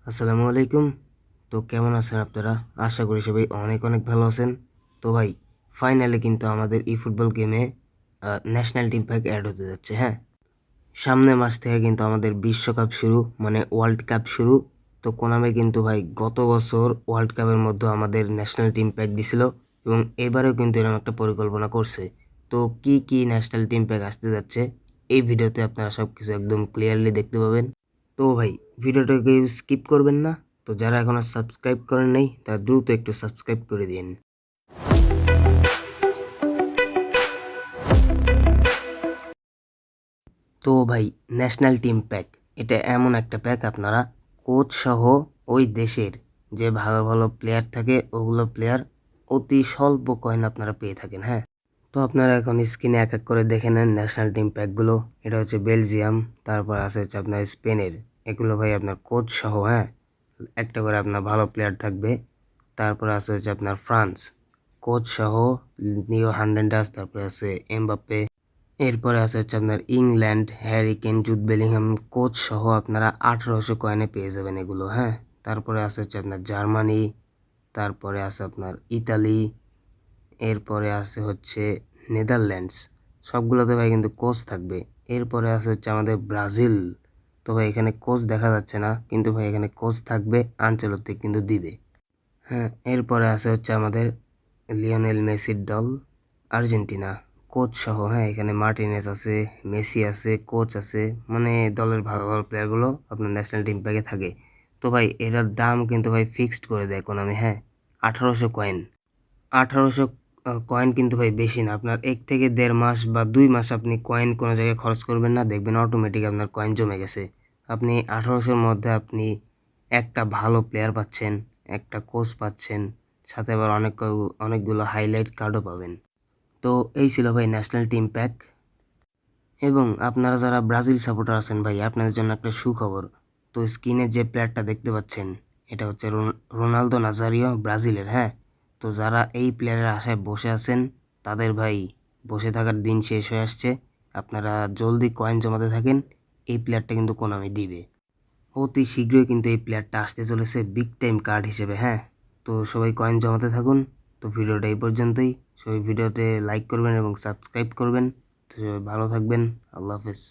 আসসালামু আলাইকুম। তো কেমন আছেন আপনারা? আশা করি সবাই অনেক অনেক ভালো আছেন। তো ভাই, ফাইনালি কিন্তু আমাদের ই ফুটবল গেমে ন্যাশনাল টিম প্যাক অ্যাড হতে যাচ্ছে। হ্যাঁ, সামনের মাস থেকে কিন্তু আমাদের বিশ্বকাপ শুরু, মানে ওয়ার্ল্ড কাপ শুরু। তো কোনামে কিন্তু ভাই গত বছর ওয়ার্ল্ড কাপের মধ্যে আমাদের ন্যাশনাল টিম প্যাক দিছিল এবং এবারেও কিন্তু এরকম একটা পরিকল্পনা করছে। তো কি কি ন্যাশনাল টিম প্যাক আসতে যাচ্ছে এই ভিডিওতে আপনারা সব কিছু একদম ক্লিয়ারলি দেখতে পাবেন। তো ভাই, ভিডিওটাকে স্কিপ করবেন না। তো যারা এখনো সাবস্ক্রাইব করেন নাই তারা দ্রুত একটু সাবস্ক্রাইব করে দিন। তো ভাই, ন্যাশনাল টিম প্যাক এটা এমন একটা প্যাক, আপনারা কোচ সহ ওই দেশের যে ভালো ভালো প্লেয়ার থাকে ওগুলো প্লেয়ার অতি স্বল্প কয়েন আপনারা পেয়ে থাকেন। হ্যাঁ, তো আপনারা এখন স্ক্রিনে এক এক করে দেখে নেন ন্যাশনাল টিম প্যাকগুলো। এটা হচ্ছে বেলজিয়াম, তারপর আছে হচ্ছে আপনার স্পেনের। এগুলো ভাই আপনার কোচ সহ, হ্যাঁ, একটা করে আপনার ভালো প্লেয়ার থাকবে। তারপরে আছে হচ্ছে আপনার ফ্রান্স, কোচ সহ নিও হার্নান্ডেজ, তারপরে আছে এমবাপ্পে। এরপরে আছে হচ্ছে আপনার England, Harry Kane, Jude Bellingham, coach সহ আপনারা 1800 কয়েনে পেয়ে যাবেন এগুলো। হ্যাঁ, তারপরে আছে হচ্ছে আপনার জার্মানি, তারপরে আছে আপনার ইতালি, এরপরে আছে হচ্ছে নেদারল্যান্ডস। সবগুলোতে ভাই কিন্তু কোচ থাকবে। এরপরে আছে হচ্ছে আমাদের ব্রাজিল। তো ভাই এখানে কোচ দেখা যাচ্ছে না, কিন্তু ভাই এখানে কোচ থাকবে, আনচেলত্তি কিন্তু দিবে। হ্যাঁ, এরপরে আছে হচ্ছে আমাদের লিওনেল মেসির দল, আর্জেন্টিনা, কোচ সহ। হ্যাঁ, এখানে মার্টিনেজ আছে, মেসি আছে, কোচ আছে, মানে দলের ভালো ভালো প্লেয়ারগুলো আপনার ন্যাশনাল টিম প্যাকে থাকে। তো ভাই এটার দাম কিন্তু ভাই ফিক্সড করে দেয় আমি, হ্যাঁ, 1800 কয়েন। 1800 কয়েন কিন্তু ভাই বেশি না। আপনার 1 থেকে 1.5 মাস বা 2 মাস আপনি কয়েন কোনো জায়গায় খরচ করবেন না, দেখবেন অটোমেটিক আপনার কয়েন জমে গেছে। আপনি 1800-র মধ্যে আপনি একটা ভালো প্লেয়ার পাচ্ছেন, একটা কোচ পাচ্ছেন, সাথে আবার অনেকগুলো হাইলাইট কার্ডও পাবেন। তো এই ছিল ভাই ন্যাশনাল টিম প্যাক। এবং আপনারা যারা ব্রাজিল সাপোর্টার আছেন ভাই, আপনাদের জন্য একটা সুখবর। তো স্ক্রিনে যে প্লেয়ারটা দেখতে পাচ্ছেন এটা হচ্ছে রোনালদো নাজারিও, ব্রাজিলের। হ্যাঁ, তো যারা এই প্লেয়ারের আশায় বসে আছেন তাদের ভাই বসে থাকার দিন শেষ হয়ে আসছে। আপনারা জলদি কয়েন জমাতে থাকেন, এই প্লেয়ারটা কিন্তু কোনামি দিবে অতি শীঘ্রই। কিন্তু এই প্লেয়ারটা আসতে চলেছে বিগ টাইম কার্ড হিসেবে। হ্যাঁ, তো সবাই কয়েন জমাতে থাকুন। তো ভিডিওটা এই পর্যন্তই। সবাই ভিডিওতে লাইক করবেন এবং সাবস্ক্রাইব করবেন। তো সবাই ভালো থাকবেন। আল্লাহ হাফেজ।